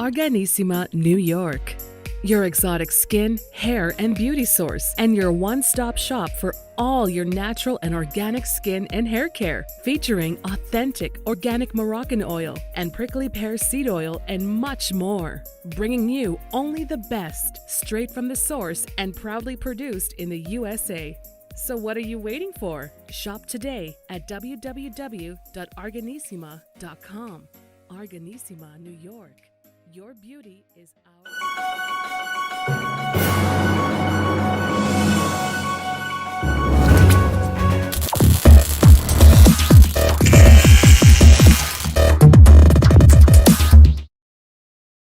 Arganissima, New York. Your exotic skin, hair, and beauty source, and your one-stop shop for all your natural and organic skin and hair care, featuring authentic organic Moroccan oil and prickly pear seed oil and much more. Bringing you only the best, straight from the source and proudly produced in the USA. So what are you waiting for? Shop today at www.arganissima.com. Arganissima, New York. Your beauty is our...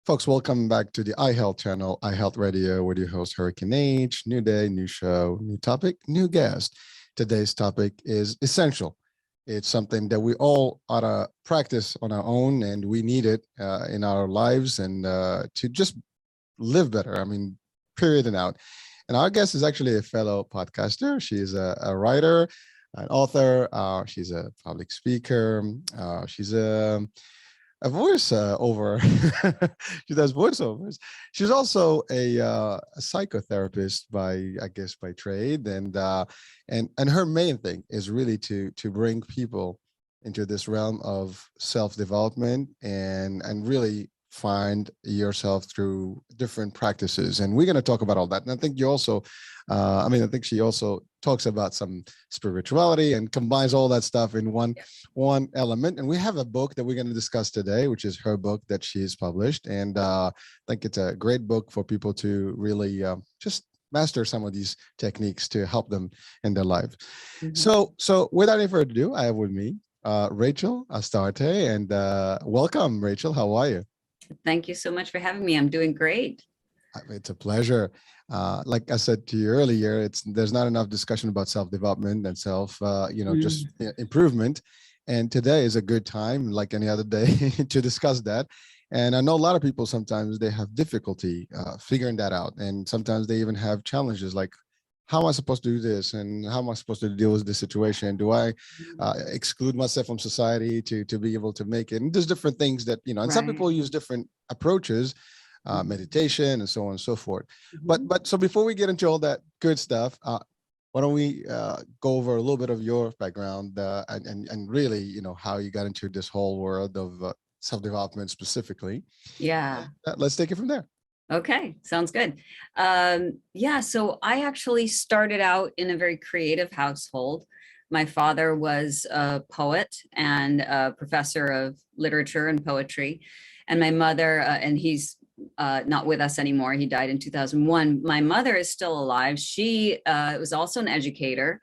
Folks, welcome back to the iHealth channel, iHealth Radio, with your host, Hurricane H. New day, new show, new topic, new guest. Today's topic is essential. It's something that we all ought to practice on our own, and we need it in our lives and to just live better. I mean, period and out. And our guest is actually a fellow podcaster. She's a writer, an author. She's a public speaker. She's a voice over. She does voiceovers. She's also a psychotherapist by trade, and her main thing is really to bring people into this realm of self-development and really find yourself through different practices. And we're going to talk about all that. And I think you also, I think she also talks about some spirituality and combines all that stuff in one element. And we have a book that we're going to discuss today, which is her book that she's published. And I think it's a great book for people to really just master some of these techniques to help them in their life. Mm-hmm. So without any further ado, I have with me Rachel Astarte. And welcome, Rachel. How are you? Thank you so much for having me. I'm doing great. It's a pleasure. Like I said to you earlier, there's not enough discussion about self-development and just improvement. And today is a good time, like any other day, to discuss that. And I know a lot of people, sometimes they have difficulty figuring that out. And sometimes they even have challenges like, how am I supposed to do this? And how am I supposed to deal with this situation? Do I exclude myself from society to be able to make it? And there's different things that, and right. Some people use different approaches, meditation and so on and so forth. Mm-hmm. But so before we get into all that good stuff, why don't we go over a little bit of your background and really, how you got into this whole world of self-development specifically. Yeah. Let's take it from there. Okay, sounds good. So I actually started out in a very creative household. My father was a poet and a professor of literature and poetry. And my mother, and he's not with us anymore. He died in 2001. My mother is still alive. She was also an educator,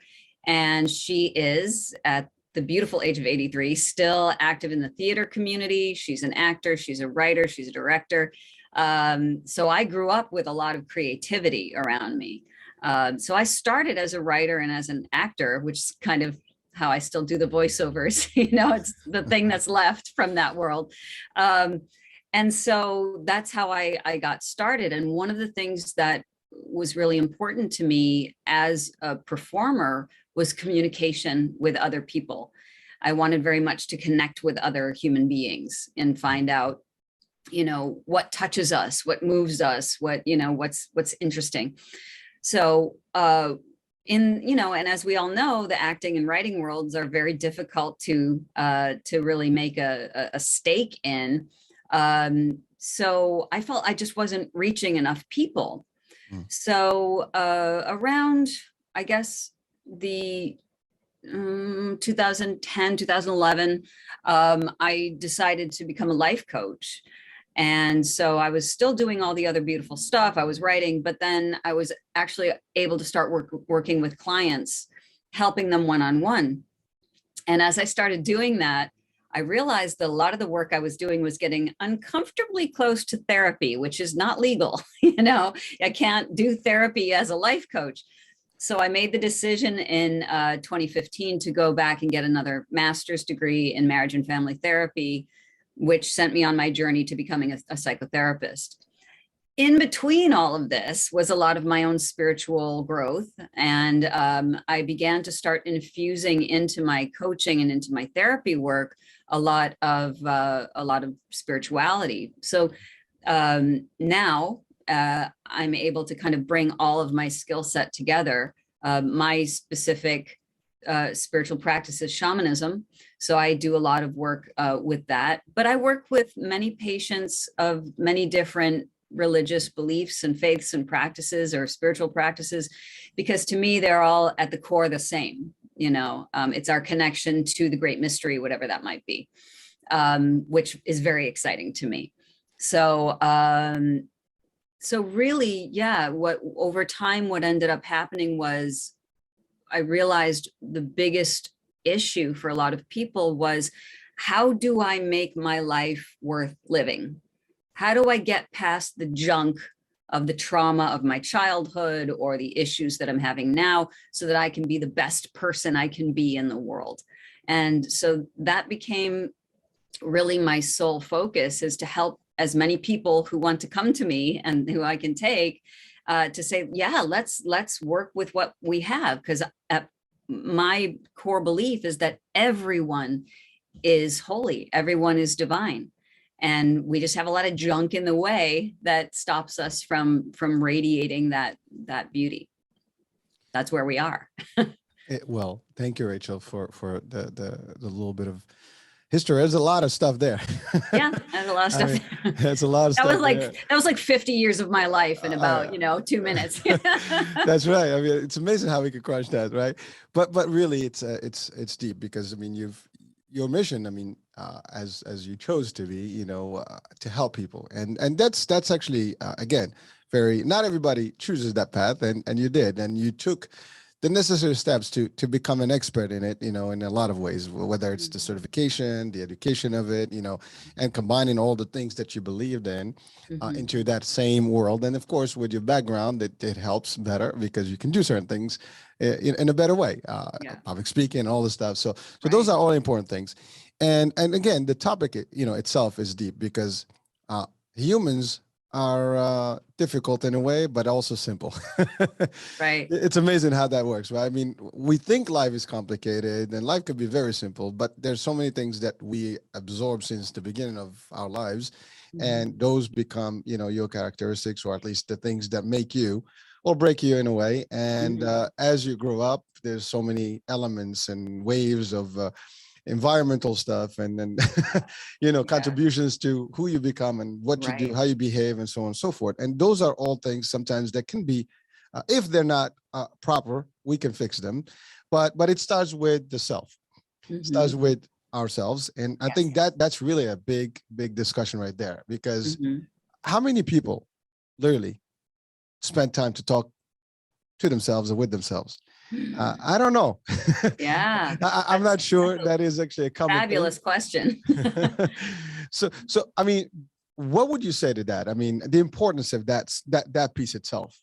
and she is, at the beautiful age of 83, still active in the theater community. She's an actor, she's a writer, she's a director. So I grew up with a lot of creativity around me. So I started as a writer and as an actor, which is kind of how I still do the voiceovers. It's the thing that's left from that world. And so that's how I got started. And one of the things that was really important to me as a performer was communication with other people. I wanted very much to connect with other human beings and find out what touches us, what moves us, what's interesting. So, and as we all know, the acting and writing worlds are very difficult to really make a stake in. So I felt I just wasn't reaching enough people. So, around, I guess, the 2010, 2011, I decided to become a life coach. And so I was still doing all the other beautiful stuff. I was writing, but then I was actually able to start working with clients, helping them one-on-one. And as I started doing that, I realized that a lot of the work I was doing was getting uncomfortably close to therapy, which is not legal. I can't do therapy as a life coach. So I made the decision in 2015 to go back and get another master's degree in marriage and family therapy, which sent me on my journey to becoming a psychotherapist. In between all of this was a lot of my own spiritual growth. And I began to start infusing into my coaching and into my therapy work a lot of spirituality. So now I'm able to kind of bring all of my skill set together. My specific spiritual practice is shamanism. So I do a lot of work with that, but I work with many patients of many different religious beliefs and faiths and practices or spiritual practices, because to me, they're all at the core the same. It's our connection to the great mystery, whatever that might be, which is very exciting to me. So, so really, yeah, what over time, what ended up happening was I realized the biggest issue for a lot of people was, how do I make my life worth living? How do I get past the junk of the trauma of my childhood or the issues that I'm having now so that I can be the best person I can be in the world? And so that became really my sole focus, is to help as many people who want to come to me and who I can take to say, yeah, let's work with what we have. Because my core belief is that everyone is holy, everyone is divine. And we just have a lot of junk in the way that stops us from radiating that beauty. That's where we are. Well, thank you, Rachel, for the little bit of history. There's a lot of stuff there. Yeah, there's a lot of stuff. There's a lot of stuff. That was like 50 years of my life in about 2 minutes. That's right. I mean, it's amazing how we could crush that, right? But really, it's deep, because I mean, your mission, I mean, as you chose to be, to help people, and that's actually again, not everybody chooses that path, and you did, and you took the necessary steps to become an expert in it, in a lot of ways, whether it's the certification, the education of it, and combining all the things that you believed in into that same world. And of course, with your background, it helps better, because you can do certain things in a better way, public speaking, all this stuff. So those are all important things. And again, the topic, itself is deep, because humans are difficult in a way, but also simple. Right. It's amazing how that works, right? I mean, we think life is complicated, and life could be very simple, but there's so many things that we absorb since the beginning of our lives, and those become, your characteristics, or at least the things that make you or break you in a way. And as you grow up, there's so many elements and waves of environmental stuff, and then contributions to who you become and what you do, how you behave, and so on and so forth. And those are all things sometimes that can be, if they're not proper, we can fix them. But it starts with the self. It starts with ourselves. And I think that's really a big discussion right there, because how many people literally spend time to talk to themselves or with themselves? I don't know. Yeah. I'm not sure. That is actually a common fabulous question. So I mean, what would you say to that? I mean, the importance of that piece itself.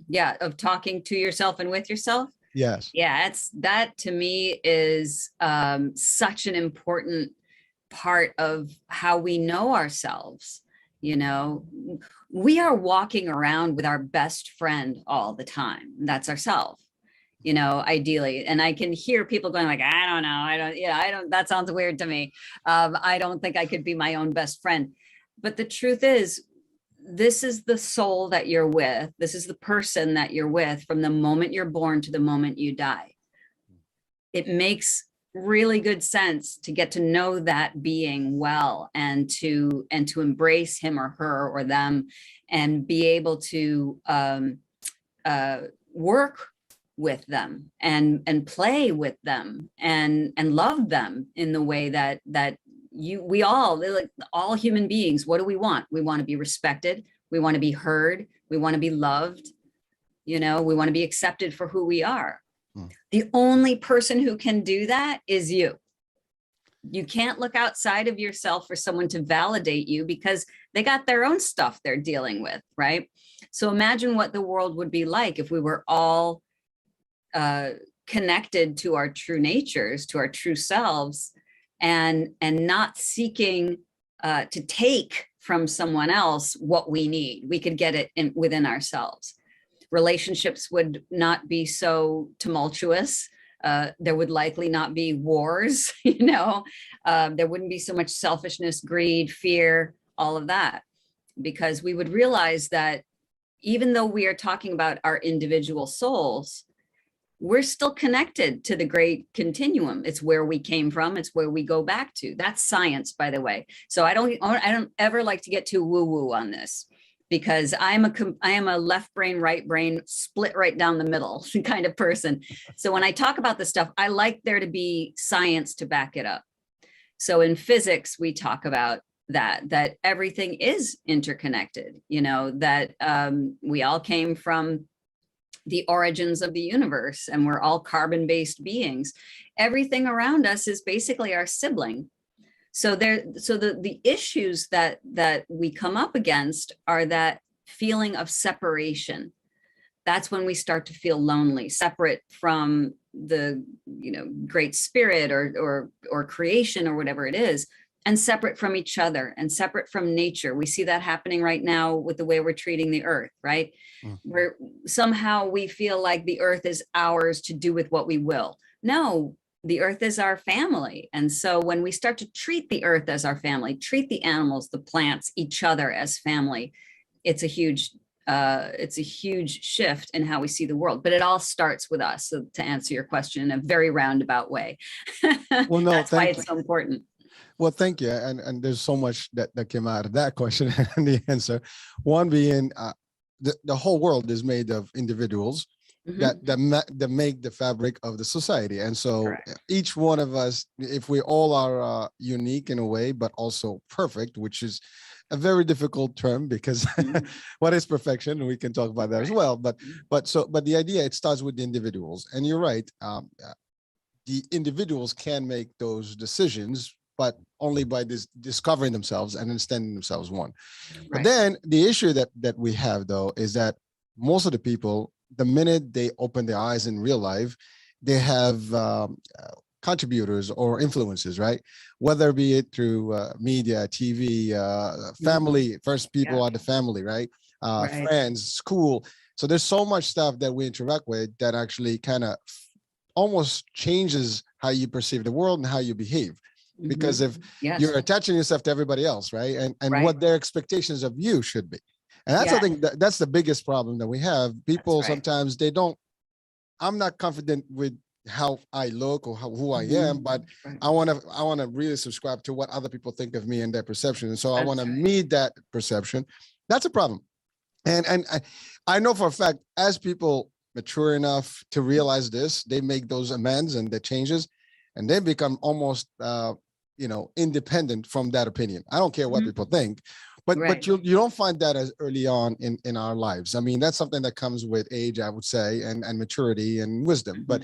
Yeah, of talking to yourself and with yourself. Yes. Yeah, that to me is such an important part of how we know ourselves. We are walking around with our best friend all the time. That's ourselves. Ideally. And I can hear people going like, I don't know. That sounds weird to me. I don't think I could be my own best friend. But the truth is, this is the soul that you're with. This is the person that you're with from the moment you're born to the moment you die. It makes really good sense to get to know that being well, and to embrace him or her or them, and be able to work with them and play with them and love them in the way that we all, like all human beings, what do we want? We want to be respected. We want to be heard. We want to be loved. We want to be accepted for who we are. The only person who can do that is you. You can't look outside of yourself for someone to validate you, because they got their own stuff they're dealing with, right? So imagine what the world would be like if we were all connected to our true natures, to our true selves, and not seeking to take from someone else what we need. We could get it within ourselves. Relationships would not be so tumultuous. There would likely not be wars, there wouldn't be so much selfishness, greed, fear, all of that. because we would realize that even though we are talking about our individual souls, we're still connected to the great continuum. It's where we came from. It's where we go back to. That's science, by the way. So I don't ever like to get too woo woo on this, because I am a left brain, right brain, split right down the middle kind of person. So when I talk about this stuff, I like there to be science to back it up. So in physics, we talk about that everything is interconnected, that we all came from the origins of the universe, and we're all carbon-based beings. Everything around us is basically our sibling. So the issues that we come up against are that feeling of separation. That's when we start to feel lonely, separate from the great spirit or creation or whatever it is, and separate from each other and separate from nature. We see that happening right now with the way we're treating the earth, right? Where somehow we feel like the earth is ours to do with what we will. No, the earth is our family. And so when we start to treat the earth as our family, treat the animals, the plants, each other as family, it's a huge shift in how we see the world. But it all starts with us. So to answer your question in a very roundabout way, Well, no, that's why it's so important. Well, thank you. And there's so much that came out of that question and the answer. One being the whole world is made of individuals that make the fabric of the society. And so Correct. each one of us, if we all are unique in a way, but also perfect, which is a very difficult term, because what is perfection? And we can talk about that as well. But the idea, it starts with the individuals. And you're right. The individuals can make those decisions, but only by discovering themselves and understanding themselves one. Right. But then the issue that we have, though, is that most of the people, the minute they open their eyes in real life, they have contributors or influences, right? Whether be it through media, TV, family. First, people are the family, right? Right. Friends, school. So there's so much stuff that we interact with that actually kind of almost changes how you perceive the world and how you behave. Because if you're attaching yourself to everybody else, right? And what their expectations of you should be. And that's, I think that's the biggest problem that we have. People sometimes I'm not confident with how I look or who I am, but I want to really subscribe to what other people think of me and their perception. And so I want to meet that perception. That's a problem. And I know for a fact, as people mature enough to realize this, they make those amends and the changes, and they become almost independent from that opinion. I don't care what people think, but you don't find that as early on in our lives. I mean, that's something that comes with age, I would say, and maturity and wisdom. But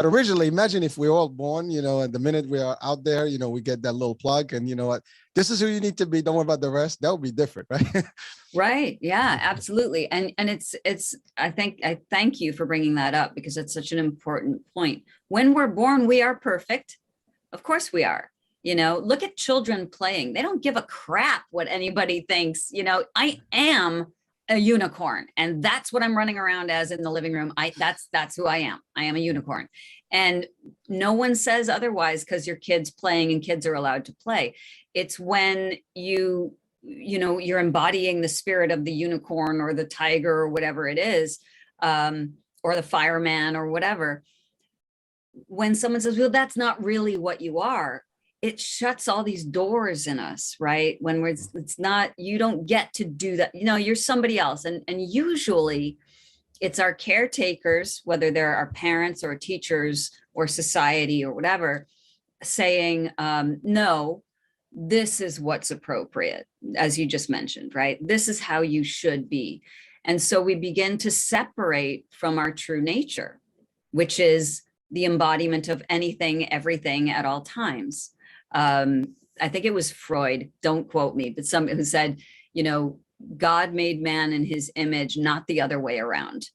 originally, imagine if we're all born, and the minute we are out there, we get that little plug, and you know what, this is who you need to be. Don't worry about the rest. That would be different, right? Right. Yeah, absolutely. And I thank you for bringing that up, because it's such an important point. When we're born, we are perfect. Of course we are. Look at children playing. They don't give a crap what anybody thinks. I am a unicorn, and that's what I'm running around as in the living room. That's who I am. I am a unicorn. And no one says otherwise, because your kid's playing and kids are allowed to play. It's when you're embodying the spirit of the unicorn or the tiger or whatever it is, or the fireman or whatever. When someone says, well, that's not really what you are, it shuts all these doors in us, right? When it's not, you don't get to do that. You're somebody else. And usually it's our caretakers, whether they're our parents or teachers or society or whatever, saying, no, this is what's appropriate, as you just mentioned, right? This is how you should be. And so we begin to separate from our true nature, which is the embodiment of anything, everything at all times. I think it was Freud, don't quote me, but somebody who said, God made man in his image, not the other way around.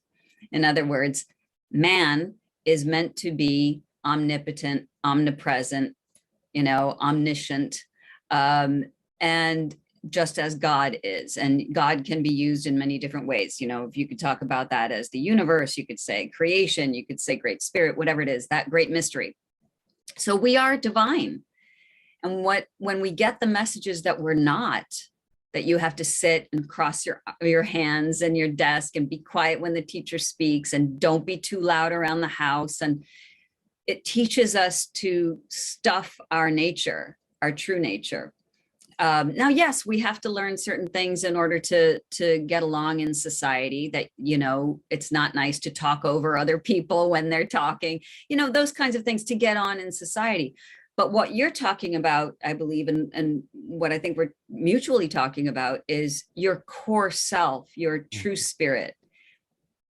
In other words, man is meant to be omnipotent, omnipresent, omniscient, and just as God is. And God can be used in many different ways. If you could talk about that as the universe, you could say creation, you could say great spirit, whatever it is, that great mystery. So we are divine. And when we get the messages that we're not, that you have to sit and cross your hands and your desk and be quiet when the teacher speaks and don't be too loud around the house. And it teaches us to stuff our nature, our true nature. Now, yes, we have to learn certain things in order to get along in society, that, you know, it's not nice to talk over other people when they're talking, you know, those kinds of things to get on in society. But what you're talking about, I believe, and what I think we're mutually talking about is your core self, your true spirit,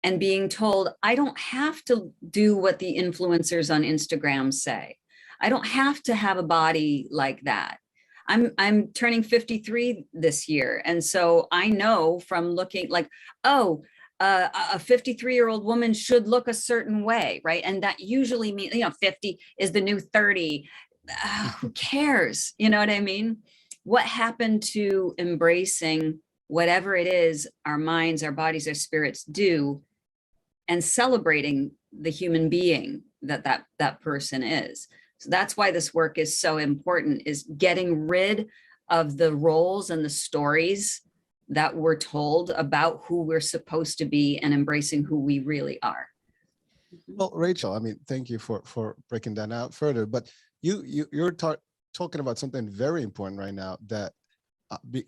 and being told, I don't have to do what the influencers on Instagram say. I don't have to have a body like that. I'm turning 53 this year. And so I know from looking like, oh, a 53-year-old woman should look a certain way, right? And that usually means, you know, 50 is the new 30. Who cares? You know what I mean? What happened to embracing whatever it is our minds, our bodies, our spirits do, and celebrating the human being that person is? So that's why this work is so important, is getting rid of the roles and the stories that we're told about who we're supposed to be and embracing who we really are. Well, Rachel, I mean, thank you for breaking that out further. But you're talking about something very important right now, that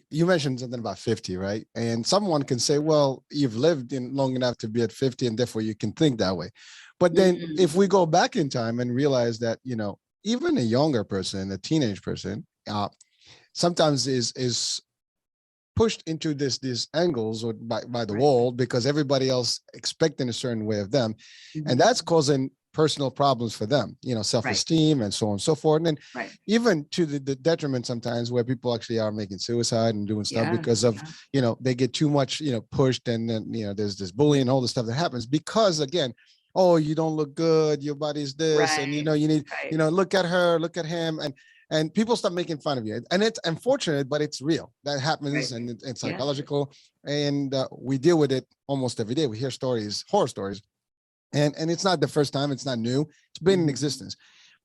you mentioned something about 50, right? And someone can say, well, you've lived in long enough to be at 50 and therefore you can think that way. But then if we go back in time and realize that, you know, even a younger person, a teenage person, sometimes is pushed into these angles or by the wall, because everybody else expecting a certain way of them. And that's causing personal problems for them, you know, self-esteem and so on and so forth. And even to the detriment sometimes, where people actually are making suicide and doing stuff because of, you know, they get too much, you know, pushed, and then, you know, there's this bullying and all the stuff that happens because, again, oh, you don't look good, your body's this, and, you know, you need, you know, look at her, look at him, and people start making fun of you. And it's unfortunate, but it's real. That happens, and it's psychological, and we deal with it almost every day. We hear stories, horror stories, and it's not the first time, it's not new, it's been in existence.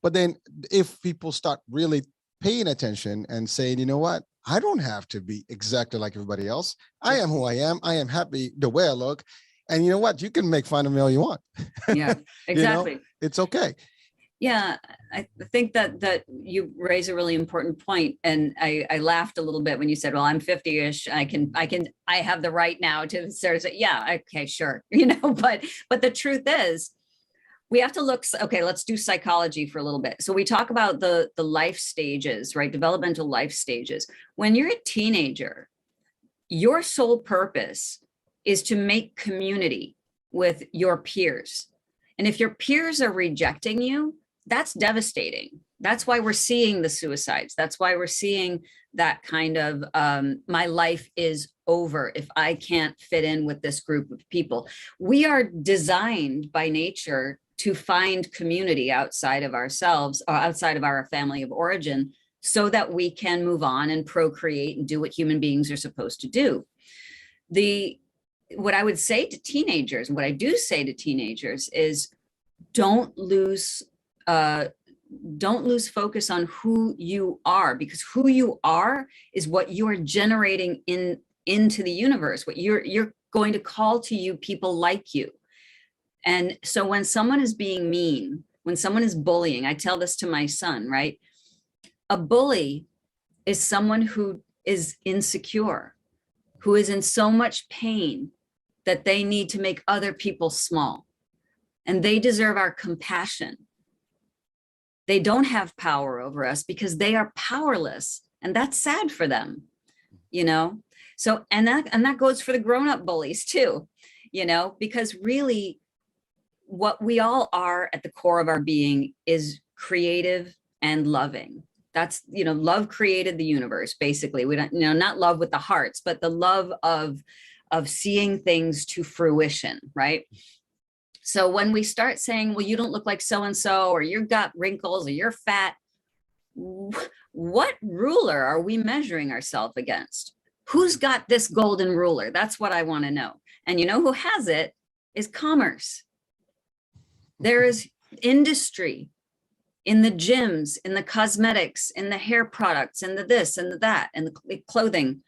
But then if people start really paying attention and saying, you know what, I don't have to be exactly like everybody else. I am who I am. I am happy the way I look. And you know what? You can make fun of me all you want. Yeah, exactly. You know, it's okay. Yeah, I think that you raise a really important point. And I laughed a little bit when you said, well, I'm 50-ish. I have the right now to sort of say, yeah, okay, sure. You know, but the truth is, we have to look, okay, let's do psychology for a little bit. So we talk about the life stages, right? Developmental life stages. When you're a teenager, your sole purpose is to make community with your peers. And if your peers are rejecting you, that's devastating. That's why we're seeing the suicides. That's why we're seeing that kind of, my life is over if I can't fit in with this group of people. We are designed by nature to find community outside of ourselves, or outside of our family of origin, so that we can move on and procreate and do what human beings are supposed to do. What I would say to teenagers, and what I do say to teenagers, is don't lose focus on who you are, because who you are is what you are generating into the universe. What you're going to call to you people like you. And so when someone is being mean, when someone is bullying, I tell this to my son, right? A bully is someone who is insecure, who is in so much pain that they need to make other people small, and they deserve our compassion. They don't have power over us because they are powerless, and that's sad for them, you know? So, and that goes for the grown-up bullies too, you know, because really what we all are at the core of our being is creative and loving. That's, you know, love created the universe, basically. We don't, you know, not love with the hearts, but the love of seeing things to fruition, right? So when we start saying, well, you don't look like so-and-so, or you've got wrinkles, or you're fat, what ruler are we measuring ourselves against? Who's got this golden ruler? That's what I want to know. And you know who has it is commerce. There is industry in the gyms, in the cosmetics, in the hair products, in the this and the that, and the clothing.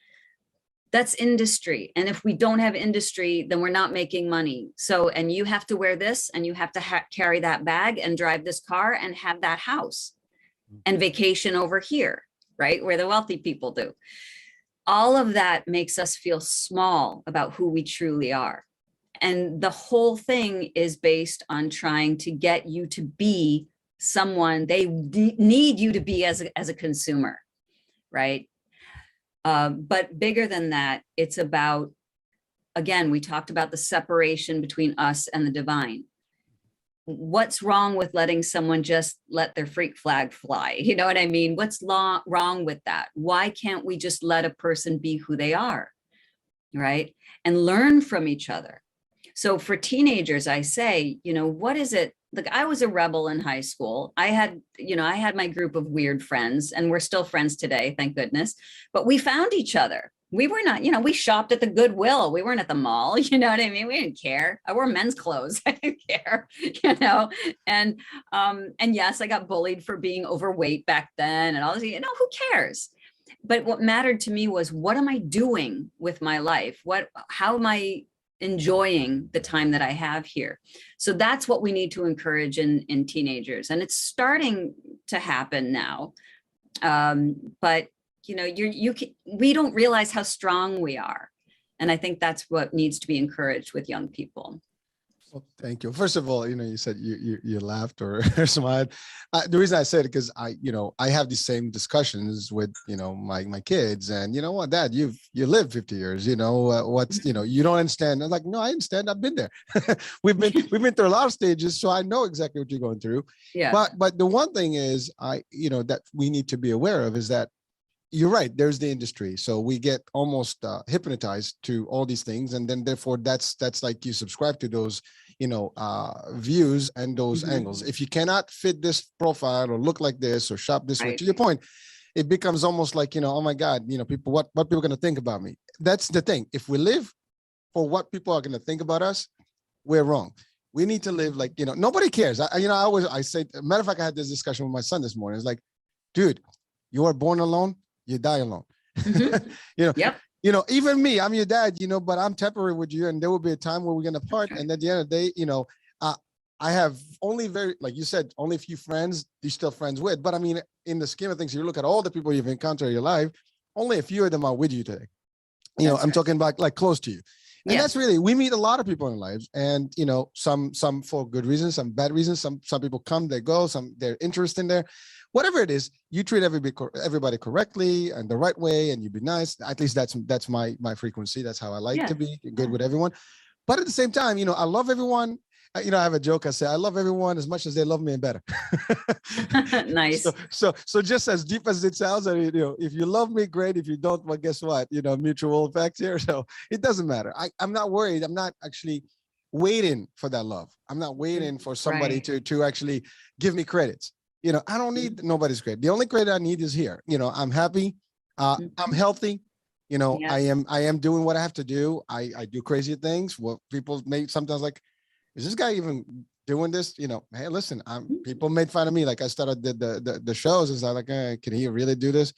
That's industry. And if we don't have industry, then we're not making money. So, and you have to wear this and you have to carry that bag and drive this car and have that house and vacation over here, right? Where the wealthy people do. All of that makes us feel small about who we truly are. And the whole thing is based on trying to get you to be someone they need you to be as a consumer, right? But bigger than that, it's about, again, we talked about the separation between us and the divine. What's wrong with letting someone just let their freak flag fly? You know what I mean? What's wrong with that? Why can't we just let a person be who they are, right? And learn from each other. So for teenagers, I say, you know, what is it? Like, I was a rebel in high school. I had my group of weird friends, and we're still friends today, thank goodness. But we found each other. We were not, we shopped at the Goodwill. We weren't at the mall. You know what I mean? We didn't care. I wore men's clothes. I didn't care, And yes, I got bullied for being overweight back then and all this, who cares? But what mattered to me was, what am I doing with my life? How am I enjoying the time that I have here? So that's what we need to encourage in teenagers. And it's starting to happen now. But we don't realize how strong we are. And I think that's what needs to be encouraged with young people. Well, thank you. First of all, you said you laughed or smiled. The reason I said it, because I have these same discussions with my kids, and you know what, Dad, you lived 50 years. You don't understand. I'm like, no, I understand. I've been there. we've been through a lot of stages, so I know exactly what you're going through. Yeah. But the one thing is, that we need to be aware of is that you're right. There's the industry. So we get almost hypnotized to all these things. And then therefore that's like you subscribe to those, views and those angles. If you cannot fit this profile or look like this or shop this way, to your point, it becomes almost like, oh my God, people, what people are going to think about me. That's the thing. If we live for what people are going to think about us, we're wrong. We need to live like, nobody cares. I say, matter of fact, I had this discussion with my son this morning. It's like, dude, you are born alone. You die alone. Yep. Even me, I'm your dad, but I'm temporary with you, and there will be a time where we're going to part. And at the end of the day, I have only like you said, only a few friends you're still friends with. But I mean, in the scheme of things, you look at all the people you've encountered in your life, only a few of them are with you today. I'm talking about like close to you. And that's really, we meet a lot of people in lives, and some for good reasons, some bad reasons. Some people come, they go, some they're interested in there. Whatever it is, you treat everybody correctly and the right way, and you be nice. At least that's my frequency. That's how I like to be good with everyone. But at the same time, I love everyone. I have a joke. I say, I love everyone as much as they love me and better. Nice. So just as deep as it sounds, if you love me, great. If you don't, well, guess what? Mutual effects here. So it doesn't matter. I'm not worried. I'm not actually waiting for that love. I'm not waiting for somebody to actually give me credits. I don't need nobody's credit. The only credit I need is here. I'm happy. I'm healthy. I am doing what I have to do. I do crazy things. What people may sometimes like, is this guy even doing this? Hey, listen, people made fun of me. Like I started the shows, and so like, can he really do this?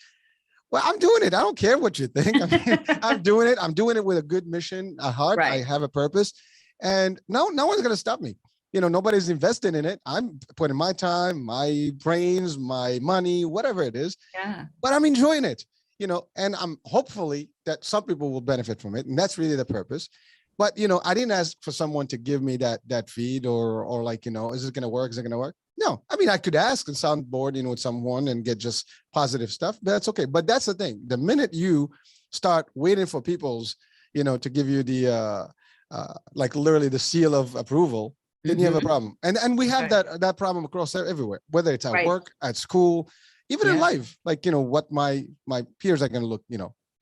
Well, I'm doing it. I don't care what you think. I mean, I'm doing it. I'm doing it with a good mission, a heart. I have a purpose, and no one's gonna stop me. Nobody's investing in it. I'm putting my time, my brains, my money, whatever it is. Yeah. But I'm enjoying it, and I'm hopefully that some people will benefit from it. And that's really the purpose. But, I didn't ask for someone to give me that feed or like, is it going to work? Is it going to work? No, I mean, I could ask and sound bored, with someone and get just positive stuff, but that's okay. But that's the thing. The minute you start waiting for people's, to give you the, like literally the seal of approval, then you have a problem. And we have that problem across there everywhere, whether it's at work, at school, even in life, like, what my peers are going to look,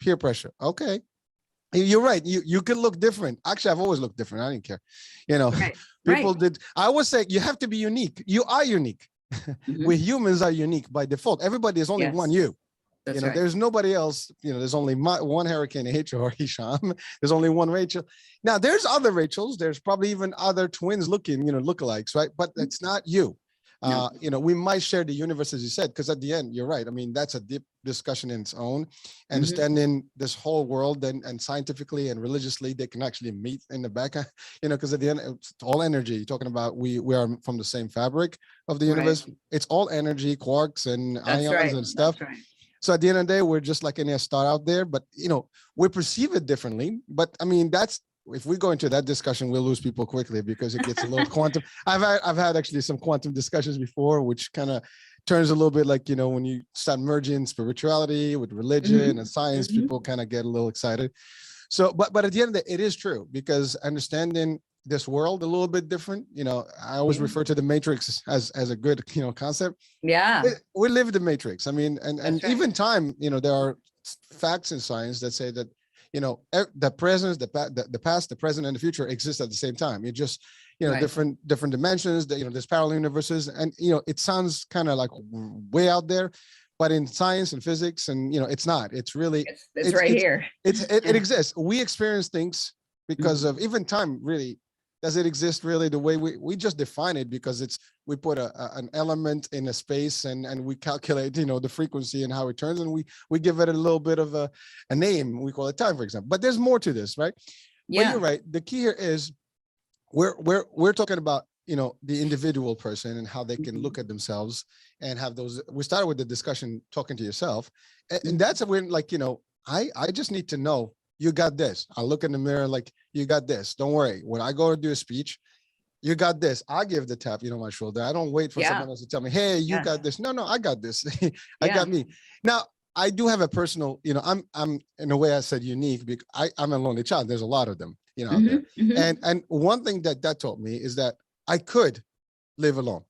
peer pressure. Okay. You're right. You can look different. Actually, I've always looked different. I didn't care. People did. I always say you have to be unique. You are unique. We humans are unique by default. Everybody is only one you. That's right. There's nobody else. There's only one Hurricane H or Hisham. There's only one Rachel. Now there's other Rachels. There's probably even other twins looking, lookalikes, right? But it's not you. No. We might share the universe, as you said, because at the end, you're right. I mean, that's a deep discussion in its own. Understanding this whole world and scientifically and religiously, they can actually meet in the back, because at the end, it's all energy. You're talking about we are from the same fabric of the universe. Right. It's all energy, quarks and That's ions right. and stuff. That's right. So at the end of the day, we're just like any star out there, but we perceive it differently. But I mean, if we go into that discussion, we'll lose people quickly because it gets a little quantum. I've had actually some quantum discussions before, which kind of turns a little bit like, when you start merging spirituality with religion and science, people kind of get a little excited. So, but at the end of the day, it is true, because understanding this world a little bit different, I always refer to the Matrix as a good, concept. Yeah. We live the Matrix. I mean, and That's right. even time, there are facts in science that say that, the present, the past, the present, and the future exist at the same time. It just, Right. different dimensions, that, there's parallel universes. And, it sounds kind of like way out there, but in science and physics and, it's not, it's really, It's right here. it exists. We experience things because of even time. Really, does it exist really the way we just define it, because we put an element in a space and we calculate, the frequency and how it turns, and we give it a little bit of a name. We call it time, for example. But there's more to this, right? Yeah. But you're right. The key here is we're talking about, the individual person and how they can look at themselves and have those. We started with the discussion talking to yourself, and that's when, like, I just need to know you got this. I look in the mirror like, you got this. Don't worry. When I go to do a speech, you got this. I give the tap, my shoulder. I don't wait for someone else to tell me, hey, you got this. No, I got this. I got me. Now, I do have a personal, I'm in a way I said unique, because I'm a lonely child. There's a lot of them, out there. And one thing that taught me is that I could live alone.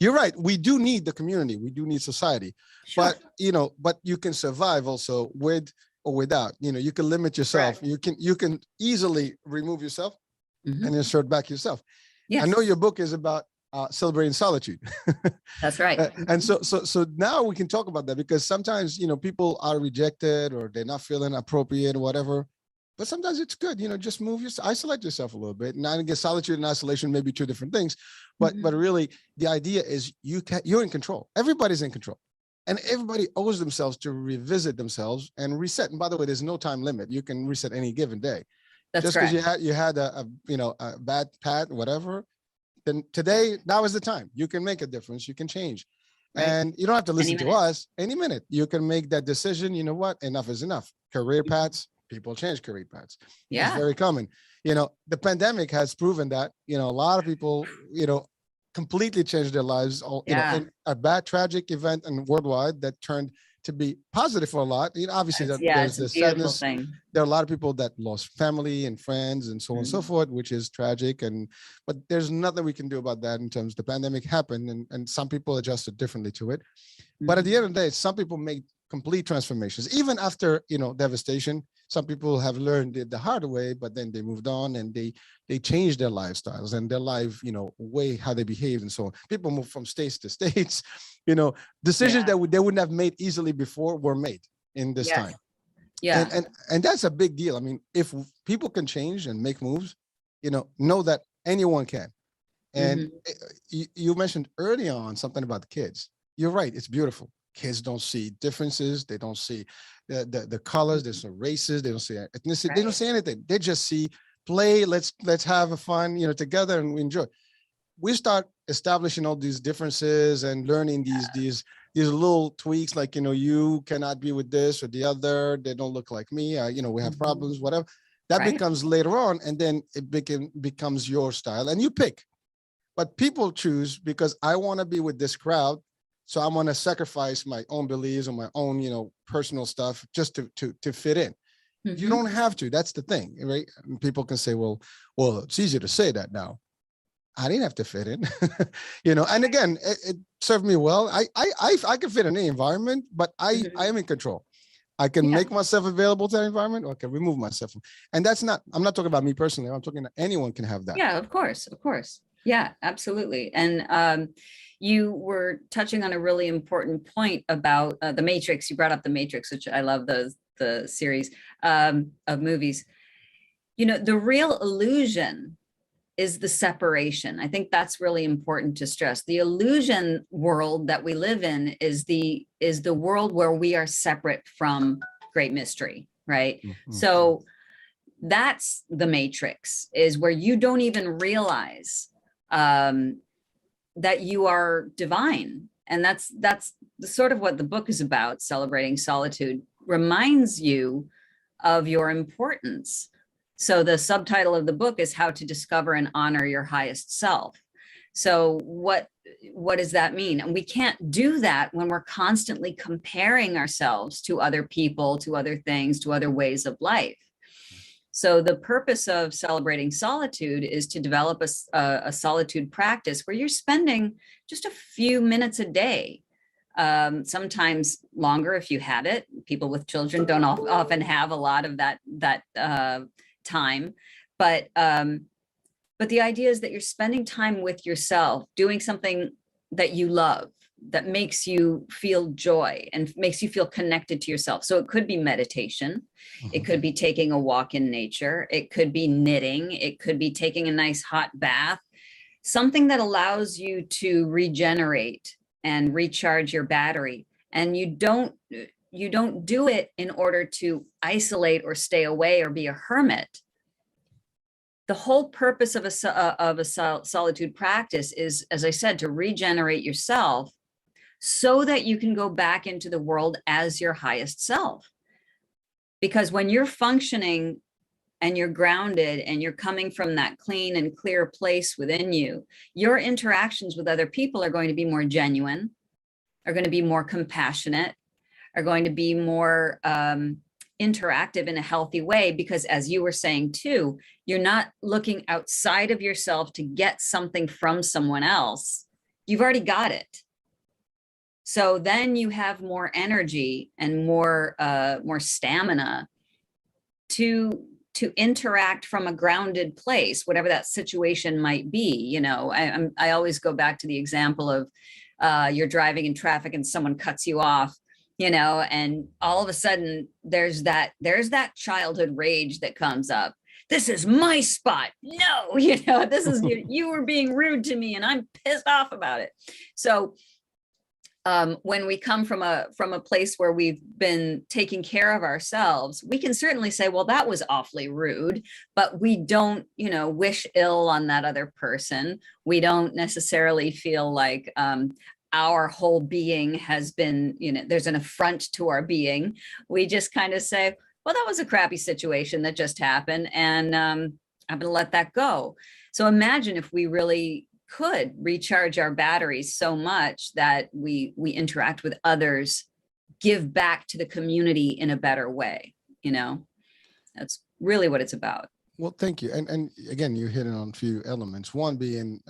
You're right. We do need the community. We do need society, Sure. but you can survive also with or without. You can limit yourself. Correct. You can easily remove yourself and insert back yourself. Yes. I know your book is about celebrating solitude. That's right. And so now we can talk about that, because sometimes people are rejected or they're not feeling appropriate or whatever. But sometimes it's good, just isolate yourself a little bit. And I guess solitude and isolation may be two different things, but really the idea is you're in control. Everybody's in control. And everybody owes themselves to revisit themselves and reset. And by the way, there's no time limit. You can reset any given day. That's just correct. because you had a bad pat, whatever, then today, now is the time. You can make a difference. You can change. Right. And you don't have to listen to us any minute. You can make that decision. You know what? Enough is enough. Career paths, people change career paths. Yeah. It's very common. The pandemic has proven that, a lot of people, completely changed their lives, in a bad, tragic event and worldwide that turned to be positive for a lot. Obviously, there's the sadness. Thing. There are a lot of people that lost family and friends and so on and so forth, which is tragic. But there's nothing we can do about that in terms of the pandemic happened, and some people adjusted differently to it. But at the end of the day, some people make complete transformations, even after devastation. Some people have learned it the hard way, but then they moved on and they changed their lifestyles and their life, way how they behave and so on. People move from states to states, decisions that they wouldn't have made easily before were made in this time. Yeah. And that's a big deal. I mean, if people can change and make moves, know that anyone can. And you mentioned early on something about the kids. You're right. It's beautiful. Kids don't see differences. They don't see the colors. There's no races. They don't see ethnicity. Right. They don't see anything. They just see play. Let's have a fun, together, and we enjoy. We start establishing all these differences and learning these little tweaks, like, you cannot be with this or the other. They don't look like me. We have problems, whatever. That becomes later on, and then it becomes your style, and you pick. But people choose because I want to be with this crowd. So I'm going to sacrifice my own beliefs or my own, personal stuff just to fit in. You don't have to. That's the thing, right? And people can say, well, it's easier to say that now. I didn't have to fit in, And again, it served me well. I can fit in any environment, but I am in control. I can make myself available to that environment, or I can remove myself. And I'm not talking about me personally. I'm talking that anyone can have that. Yeah, of course. Yeah, absolutely. And you were touching on a really important point about the Matrix. You brought up the Matrix, which I love the series of movies. The real illusion is the separation. I think that's really important to stress. The illusion world that we live in is the world where we are separate from great mystery, right? Mhm. So that's the matrix, is where you don't even realize that you are divine. And that's sort of what the book is about. Celebrating Solitude reminds you of your importance. So the subtitle of the book is How to Discover and Honor Your Highest Self. So what does that mean? And we can't do that when we're constantly comparing ourselves to other people, to other things, to other ways of life. So the purpose of Celebrating Solitude is to develop a solitude practice where you're spending just a few minutes a day, sometimes longer if you have it. People with children don't often have a lot of that time, but the idea is that you're spending time with yourself, doing something that you love, that makes you feel joy and makes you feel connected to yourself. So it could be meditation, it could be taking a walk in nature, it could be knitting, it could be taking a nice hot bath, something that allows you to regenerate and recharge your battery. And you don't do it in order to isolate or stay away or be a hermit. The whole purpose of a solitude practice is, as I said, to regenerate yourself so that you can go back into the world as your highest self. Because when you're functioning and you're grounded and you're coming from that clean and clear place within you, your interactions with other people are going to be more genuine, are going to be more compassionate, are going to be more interactive in a healthy way, because as you were saying too, you're not looking outside of yourself to get something from someone else. You've already got it. So then you have more energy and more stamina to interact from a grounded place, whatever that situation might be. You know, I always go back to the example of you're driving in traffic and someone cuts you off, you know, and all of a sudden there's that childhood rage that comes up. This is my spot. No, you know, this is you were being rude to me and I'm pissed off about it. So when we come from a place where we've been taking care of ourselves, we can certainly say, well, that was awfully rude, but we don't, you know, wish ill on that other person. We don't necessarily feel like our whole being has been, you know, there's an affront to our being. We just kind of say, well, that was a crappy situation that just happened, and I'm going to let that go. So imagine if we really could recharge our batteries so much that we interact with others, give back to the community in a better way. You know, that's really what it's about. Well, thank you. And again, you hit on a few elements. One being,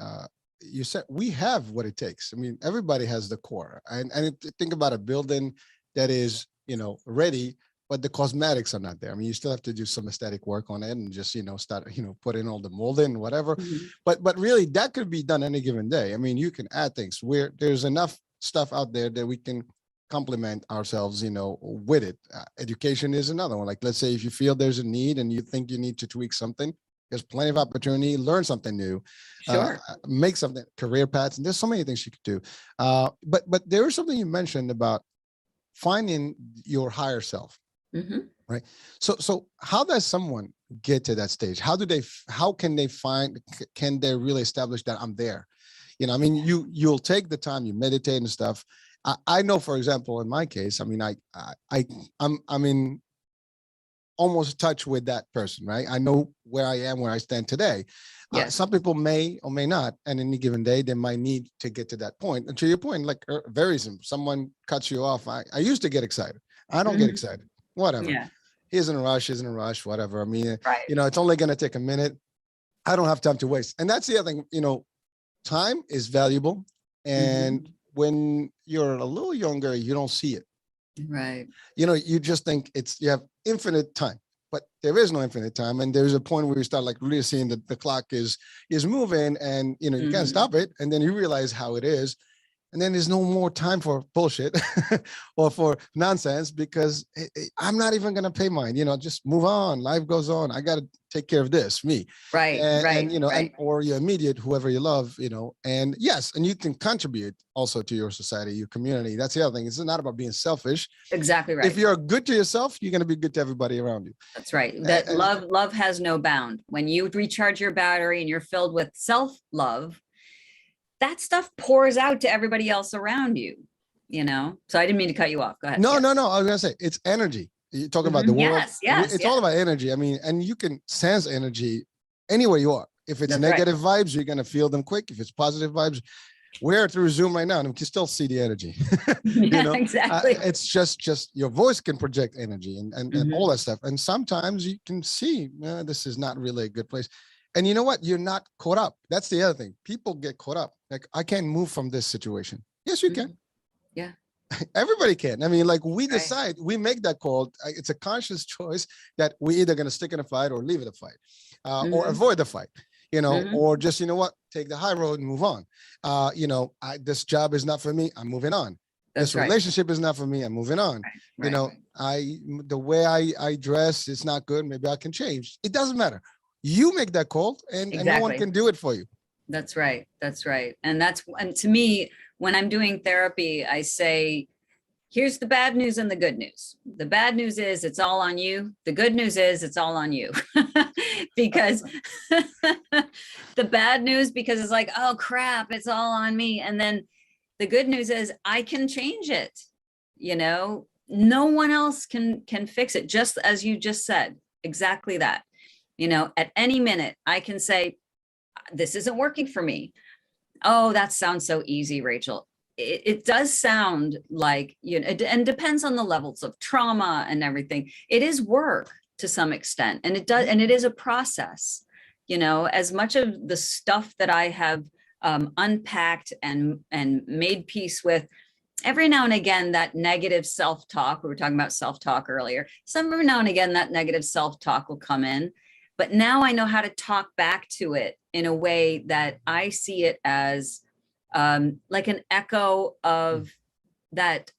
you said we have what it takes. I mean, everybody has the core. And think about a building that is, you know, ready, but the cosmetics are not there. I mean, you still have to do some aesthetic work on it and just, you know, start, you know, put in all the molding and whatever. Mm-hmm. But really that could be done any given day. I mean, you can add things where there's enough stuff out there that we can complement ourselves, you know, with it. Education is another one. Like, let's say if you feel there's a need and you think you need to tweak something, there's plenty of opportunity, learn something new, Sure. Make something, career paths. And there's so many things you could do. But there was something you mentioned about finding your higher self. Mm-hmm. Right. So how does someone get to that stage? How can they really establish that I'm there? You know, I mean, you'll take the time, you meditate and stuff. I know, for example, in my case, I mean, I'm in almost touch with that person, right? I know where I am, where I stand today. Yes. Some people may or may not, and any given day, they might need to get to that point. And to your point, like very simple, someone cuts you off. I used to get excited. I don't get excited. Whatever. Yeah. Isn't a rush, whatever. I mean, Right. you know, it's only going to take a minute. I don't have time to waste. And that's the other thing, you know, time is valuable. And when you're a little younger, you don't see it. Right. You know, you just think you have infinite time, but there is no infinite time. And there's a point where you start like really seeing that the clock is moving and, you know, you can't stop it. And then you realize how it is. And then there's no more time for bullshit or for nonsense because I'm not even going to pay mine, just move on. Life goes on. I got to take care of this, me. Right, right, And, right. or your immediate, whoever you love, and yes, and you can contribute also to your society, your community. That's the other thing. It's not about being selfish. Exactly right. If you're good to yourself, you're going to be good to everybody around you. That's right. That love has no bound. When you recharge your battery and you're filled with self-love, that stuff pours out to everybody else around you, So I didn't mean to cut you off. Go ahead. No. I was gonna say it's energy. You're talking about the world. Yes. It's all about energy. I mean, and you can sense energy anywhere you are. If it's negative vibes, you're gonna feel them quick. If it's positive vibes, we're through Zoom right now and we can still see the energy. Exactly. It's just your voice can project energy and all that stuff. And sometimes you can see this is not really a good place. And you know what? You're not caught up. That's the other thing. People get caught up. Like, I can't move from this situation. Yes, you can. Yeah. Everybody can. I mean, like, we decide, we make that call. It's a conscious choice that we're either going to stick in a fight or leave it a fight, or avoid the fight, or just, take the high road and move on. This job is not for me. I'm moving on. This relationship is not for me. I'm moving on. The way I dress is not good. Maybe I can change. It doesn't matter. You make that call and no one can do it for you. That's right. That's right. And to me, when I'm doing therapy, I say, here's the bad news and the good news. The bad news is it's all on you. The good news is it's all on you. Because the bad news, because it's like, oh crap, it's all on me. And then the good news is I can change it. No one else can fix it. Just as you just said, exactly that. At any minute, I can say, this isn't working for me. Oh, that sounds so easy, Rachel. It does sound like, and depends on the levels of trauma and everything. It is work to some extent. And it is a process, as much of the stuff that I have unpacked and made peace with. Every now and again, that negative self-talk, we were talking about self-talk earlier. Every now and again, that negative self-talk will come in. But now I know how to talk back to it in a way that I see it as like an echo of that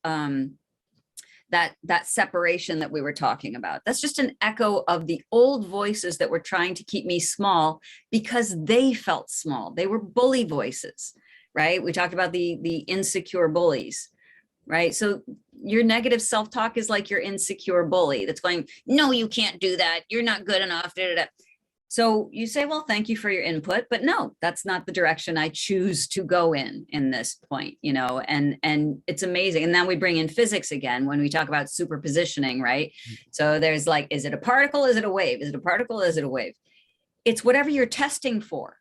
separation that we were talking about. That's just an echo of the old voices that were trying to keep me small because they felt small. They were bully voices, right? We talked about the insecure bullies, right? So your negative self-talk is like your insecure bully that's going, no, you can't do that. You're not good enough. Da, da, da. So you say, well, thank you for your input, but no, that's not the direction I choose to go in this point, and it's amazing. And then we bring in physics again, when we talk about superpositioning, right? So there's like, is it a particle? Is it a wave? Is it a particle? Is it a wave? It's whatever you're testing for,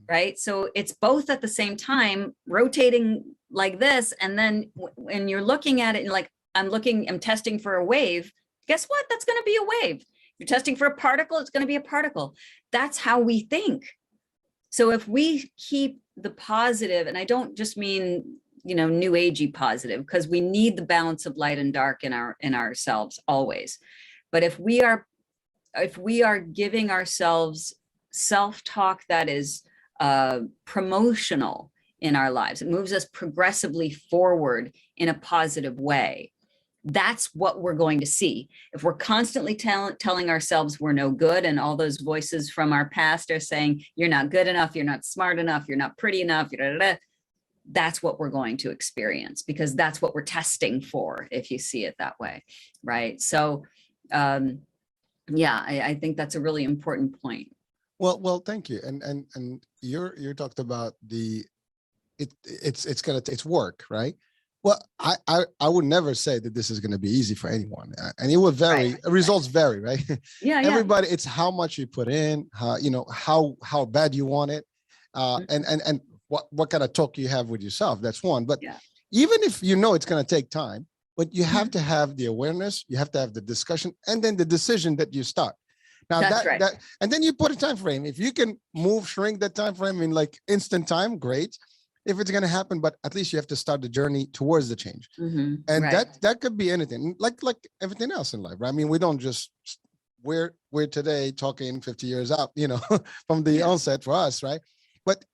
right? So it's both at the same time rotating like this. And then when you're looking at it, and like, I'm testing for a wave. Guess what? That's going to be a wave. If you're testing for a particle, it's going to be a particle. That's how we think. So if we keep the positive, and I don't just mean, new agey positive, because we need the balance of light and dark in ourselves always. But if we are giving ourselves self-talk that is promotional in our lives, it moves us progressively forward in a positive way. That's what we're going to see. If we're constantly telling ourselves we're no good, and all those voices from our past are saying, you're not good enough, you're not smart enough, you're not pretty enough, that's what we're going to experience, because that's what we're testing for, if you see it that way, right? So, I think that's a really important point. Well, thank you. And you talked about it's work, right? Well, I would never say that this is going to be easy for anyone, and it will vary. Right. Results vary, right? Yeah. Everybody, it's how much you put in, how bad you want it, and what kind of talk you have with yourself. That's one. But even if it's going to take time, but you have to have the awareness, you have to have the discussion, and then the decision that you start. Now that and then you put a time frame. If you can shrink that time frame in like instant time, great. If it's going to happen, but at least you have to start the journey towards the change. And that could be anything, like everything else in life, right? I mean, we don't just, we're today talking 50 years out, from the onset for us, right? But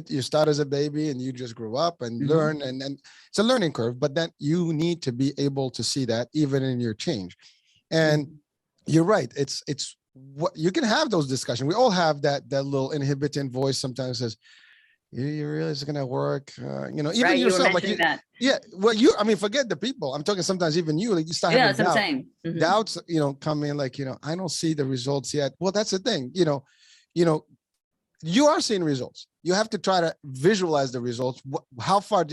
you start as a baby and you just grow up and Mhm. learn, and it's a learning curve, but then you need to be able to see that even in your change. And Mhm. you're right. It's what you can have those discussions. We all have that little inhibiting voice sometimes says, you really is gonna work? Even Right. You were yourself, like you, mentioning that. yeah. Well, I mean, forget the people. I'm talking sometimes even you, like you start Yeah, having that's what I'm saying. Mhm. doubts, come in like, I don't see the results yet. Well, that's the thing, you know, you are seeing results. You have to try to visualize the results. How far,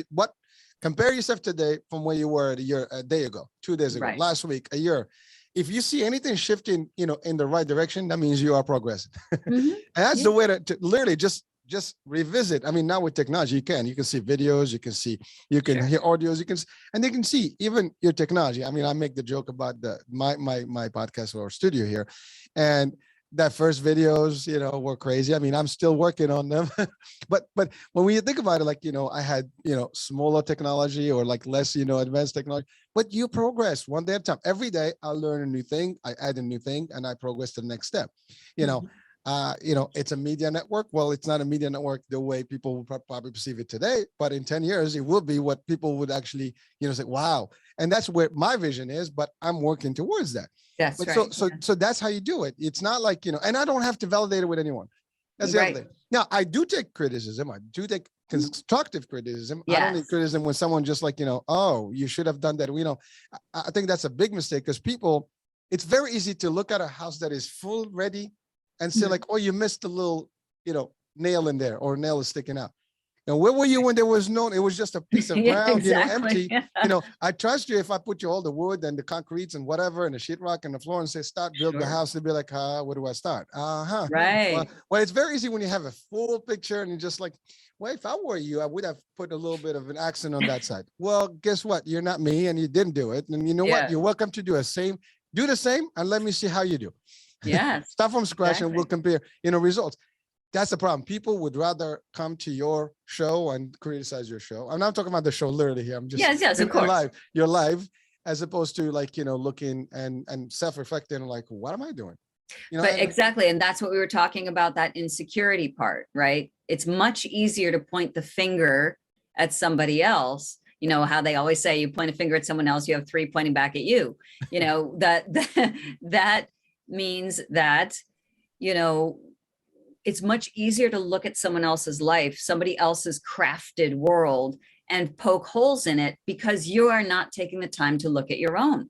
compare yourself today from where you were a day ago, 2 days ago, Right. last week, a year. If you see anything shifting, in the right direction, that means you are progressing. Mhm. And that's Yeah. the way to literally just revisit. I mean, now with technology, you can see videos, you can Sure. hear audios, and they can see even your technology. I mean, I make the joke about my podcast or studio here, and that first videos, were crazy. I mean, I'm still working on them, but when we think about it, like, I had, smaller technology or like less, advanced technology, but you progress one day at a time. Every day I learn a new thing, I add a new thing, and I progress to the next step. You know, Mhm. it's a media network. Well, it's not a media network the way people will probably perceive it today, but in 10 years, it will be what people would actually, say, wow. And that's where my vision is, but I'm working towards that. That's But so, right. so that's how you do it. It's not like, and I don't have to validate it with anyone. That's the other Right. thing. Now, I do take criticism. I do take constructive criticism. I don't need Yes. criticism when someone just like, oh, you should have done that. I think that's a big mistake because people, it's very easy to look at a house that is full ready and say Mhm. like, oh, you missed a little, nail in there or nail is sticking out. And where were you when there was no, it was just a piece of Yeah, ground, exactly. empty. I trust you if I put you all the wood and the concretes and whatever and the sheetrock and the floor and say, start, build the Sure. house. They'd be like, where do I start? Well, Right. it's very easy when you have a full picture and you're just like, well, if I were you, I would have put a little bit of an accent on that side. Well, guess what? You're not me and you didn't do it. And you know what? Yeah. You're welcome to do the same and let me see how you do. Yes. Start from scratch and we'll Exactly. compare, results. That's the problem. People would rather come to your show and criticize your show. I'm not talking about the show literally here. I'm just Yes. Yes. Of in course. live, your live, as opposed to like, looking and self-reflecting like, what am I doing? But And exactly. And that's what we were talking about, that insecurity part, right? It's much easier to point the finger at somebody else. You know how they always say, you point a finger at someone else, you have three pointing back at you. That means that, you know, it's much easier to look at someone else's life, somebody else's crafted world, and poke holes in it because you are not taking the time to look at your own.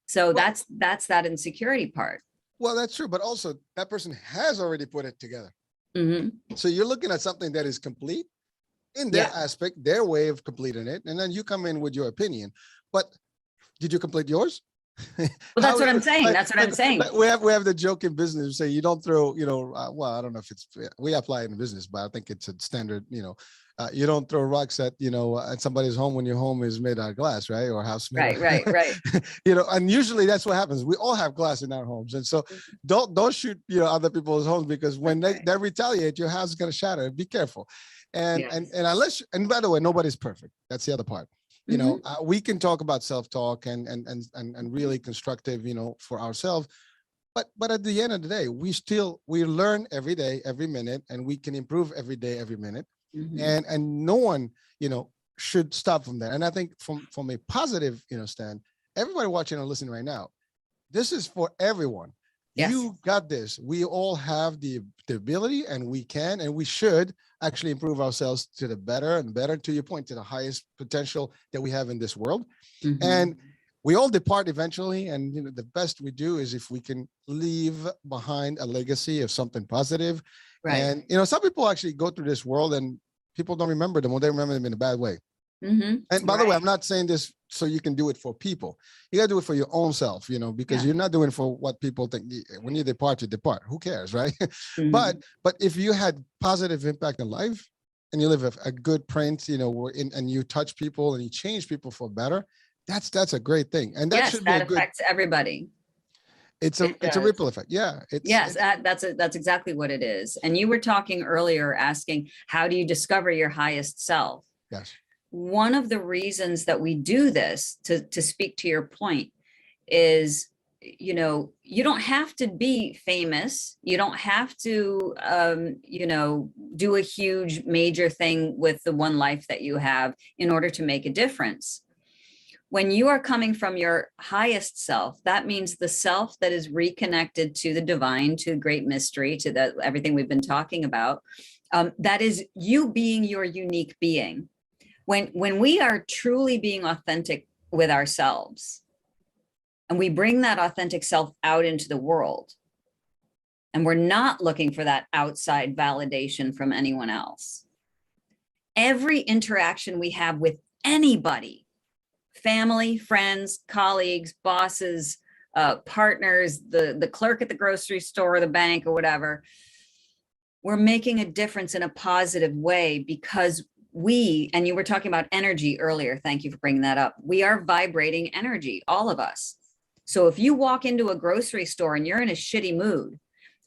So well, that's that insecurity part. well, that's true. But also that person has already put it together. Mhm. So you're looking at something that is complete in their Yeah. aspect, their way of completing it. And then you come in with your opinion. But did you complete yours? Well, that's what I'm saying. That's what I'm saying. We have the joke in business. We say you don't throw, well, I don't know if we apply it in business, but I think it's a standard, you don't throw rocks at, at somebody's home when your home is made out of glass, right? Or house made Right. and usually that's what happens. We all have glass in our homes. And so don't shoot, other people's homes because when they retaliate, your house is going to shatter. Be careful. And Yes. and by the way, nobody's perfect. That's the other part. Mhm. We can talk about self-talk and really constructive, for ourselves. But at the end of the day, we learn every day, every minute, and we can improve every day, every minute. Mhm. And no one, should stop from that. And I think from a positive, stand, everybody watching and listening right now, this is for everyone. Yes. You got this. We all have the ability and we can and we should actually improve ourselves to the better and better, to your point, to the highest potential that we have in this world. Mhm. And we all depart eventually. And the best we do is if we can leave behind a legacy of something positive. Right. And some people actually go through this world and people don't remember them, or they remember them in a bad way. Mhm. And by the way, Right. I'm not saying this so you can do it for people. You got to do it for your own self, because Yeah. you're not doing it for what people think. When you depart, you depart. Who cares, right? Mhm. But if you had positive impact in life and you leave a good print, and you touch people and you change people for better, that's a great thing. And that Yes, should be that a good. affects everybody. It's It a does. ripple effect. Yeah. Yes, that's exactly what it is. And you were talking earlier, asking, how do you discover your highest self? Yes. One of the reasons that we do this, to speak to your point, is you don't have to be famous. You don't have to, do a huge major thing with the one life that you have in order to make a difference. When you are coming from your highest self, that means the self that is reconnected to the divine, to the great mystery, to everything we've been talking about. That is you being your unique being. When we are truly being authentic with ourselves, and we bring that authentic self out into the world, and we're not looking for that outside validation from anyone else. Every interaction we have with anybody, family, friends, colleagues, bosses, partners, the clerk at the grocery store or the bank or whatever, we're making a difference in a positive way because and you were talking about energy earlier. Thank you for bringing that up. We are vibrating energy, all of us. So if you walk into a grocery store and you're in a shitty mood,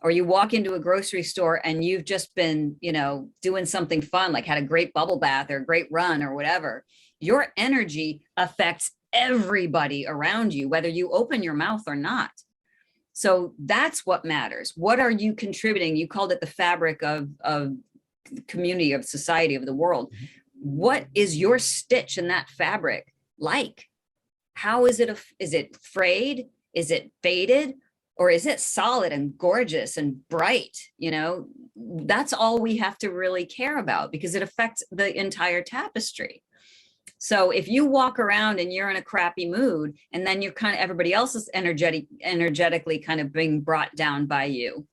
or you walk into a grocery store and you've just been, doing something fun, like had a great bubble bath or a great run or whatever, your energy affects everybody around you, whether you open your mouth or not. So that's what matters. What are you contributing? You called it the fabric of community, of society, of the world. What is your stitch in that fabric like? How is it? Is it frayed? Is it faded? Or is it solid and gorgeous and bright? That's all we have to really care about, because it affects the entire tapestry. So if you walk around and you're in a crappy mood, and then you're everybody else is energetically kind of being brought down by you,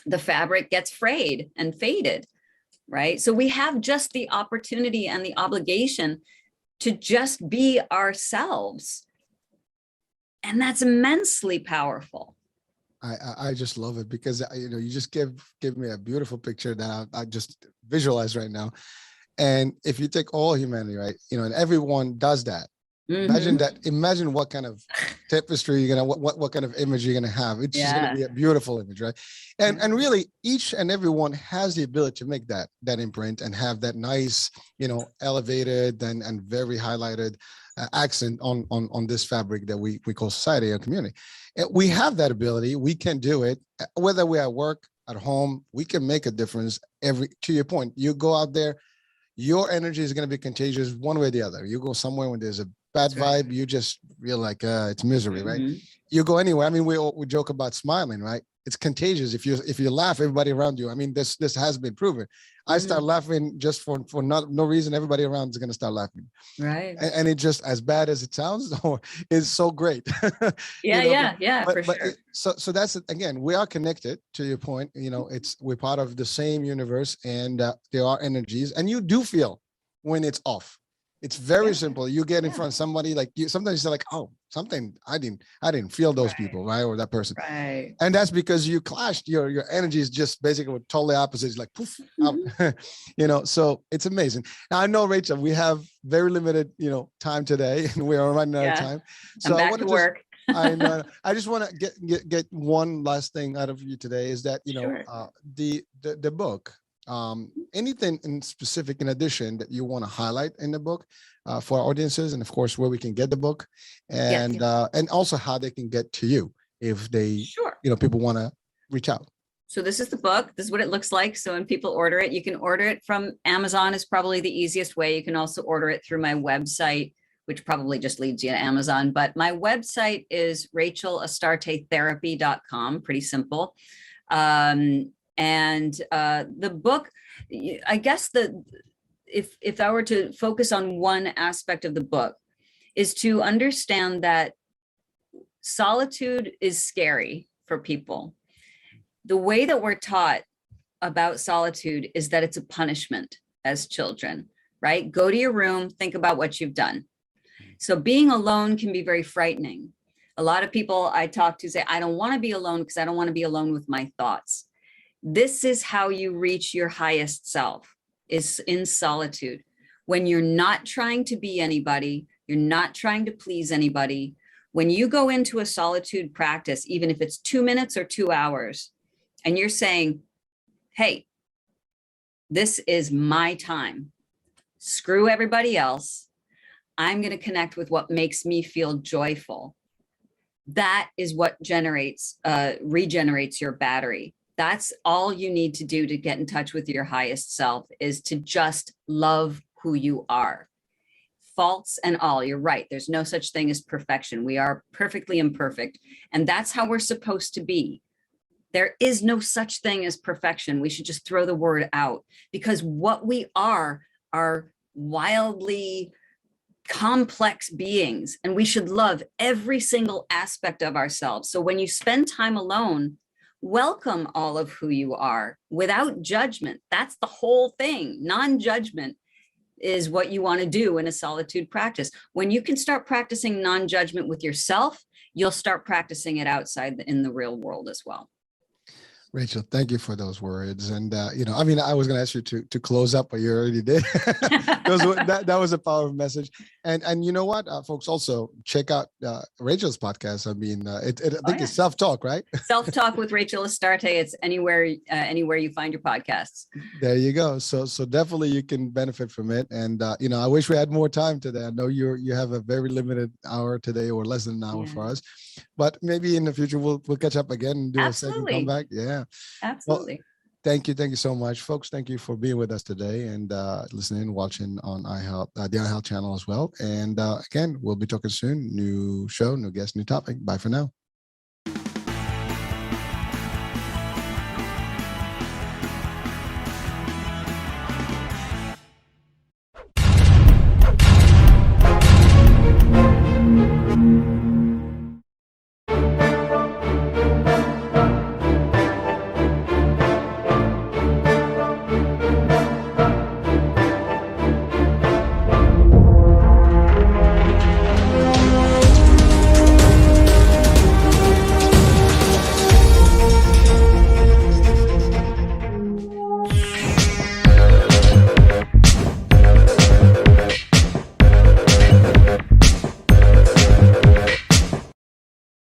the fabric gets frayed and faded, right? So we have just the opportunity and the obligation to just be ourselves. And that's immensely powerful. I just love it, because you just give me a beautiful picture that I just visualize right now. And if you take all humanity, right, and everyone does that. Mm-hmm. Imagine what kind of tapestry you're gonna, what kind of image you're gonna have. It's just gonna be a beautiful image, right? And really, each and everyone has the ability to make that imprint and have that nice, elevated and very highlighted accent on this fabric that we call society and community. And we have that ability. We can do it, whether we're at work, at home. We can make a difference. To your point, you go out there, your energy is going to be contagious one way or the other. You go somewhere when there's a bad vibe, you just feel like it's misery, right? You go anywhere. I mean, we joke about smiling, right? It's contagious. If you laugh, everybody around you. I mean, this has been proven. I start laughing just for no reason. Everybody around is going to start laughing, right? And it just, as bad as it sounds, is so great. Yeah, for sure. So that's it. Again, we are connected. To your point, we're part of the same universe, and there are energies, and you do feel when it's off. It's very simple. You get in front of somebody, like sometimes you're like, oh, something I didn't feel those people, right? Or that person. Right. And that's because you clashed. Your energy is just basically totally opposite. It's like poof, out. So it's amazing. Now I know, Rachel, we have very limited, time today, and we are running out of time. So I'm back to work. I know. I just want to get one last thing out of you today, is that, the book, anything in specific in addition that you want to highlight in the book for our audiences, and of course where we can get the book, and also how they can get to you if they people want to reach out. So this is the book. This is what it looks like. So when people order it, you can order it from Amazon is probably the easiest way. You can also order it through my website, which probably just leads you to Amazon. But my website is rachelastartetherapy.com. Pretty simple. And the book, I guess if I were to focus on one aspect of the book, is to understand that solitude is scary for people. The way that we're taught about solitude is that it's a punishment as children, right? Go to your room, think about what you've done. So being alone can be very frightening. A lot of people I talk to say, I don't want to be alone because I don't want to be alone with my thoughts. This is how you reach your highest self, is in solitude. When you're not trying to be anybody, you're not trying to please anybody. When you go into a solitude practice, even if it's 2 minutes or 2 hours, and you're saying, hey, this is my time. Screw everybody else. I'm going to connect with what makes me feel joyful. that is what regenerates your battery. That's all you need to do to get in touch with your highest self, is to just love who you are. Faults and all, you're right. There's no such thing as perfection. We are perfectly imperfect. And that's how we're supposed to be. There is no such thing as perfection. We should just throw the word out, because what we are wildly complex beings, and we should love every single aspect of ourselves. So when you spend time alone, welcome all of who you are without judgment. That's the whole thing. Non-judgment is what you want to do in a solitude practice. When you can start practicing non-judgment with yourself, you'll start practicing it outside in the real world as well. Rachel, thank you for those words. And, I mean, I was going to ask you to close up, but you already did. that was a powerful message. And you know what, folks, also check out Rachel's podcast. I mean, I think it's self-talk, right? Self-talk with Rachel Astarte. It's anywhere you find your podcasts. There you go. So definitely you can benefit from it. And, I wish we had more time today. I know you have a very limited hour today, or less than an hour for us, but maybe in the future we'll catch up again and do a second comeback. Yeah. Absolutely. Well, thank you so much, folks. Thank you for being with us today and listening, watching on iHealth, the iHealth channel as well. And again, we'll be talking soon. New show, new guest, new topic. Bye for now.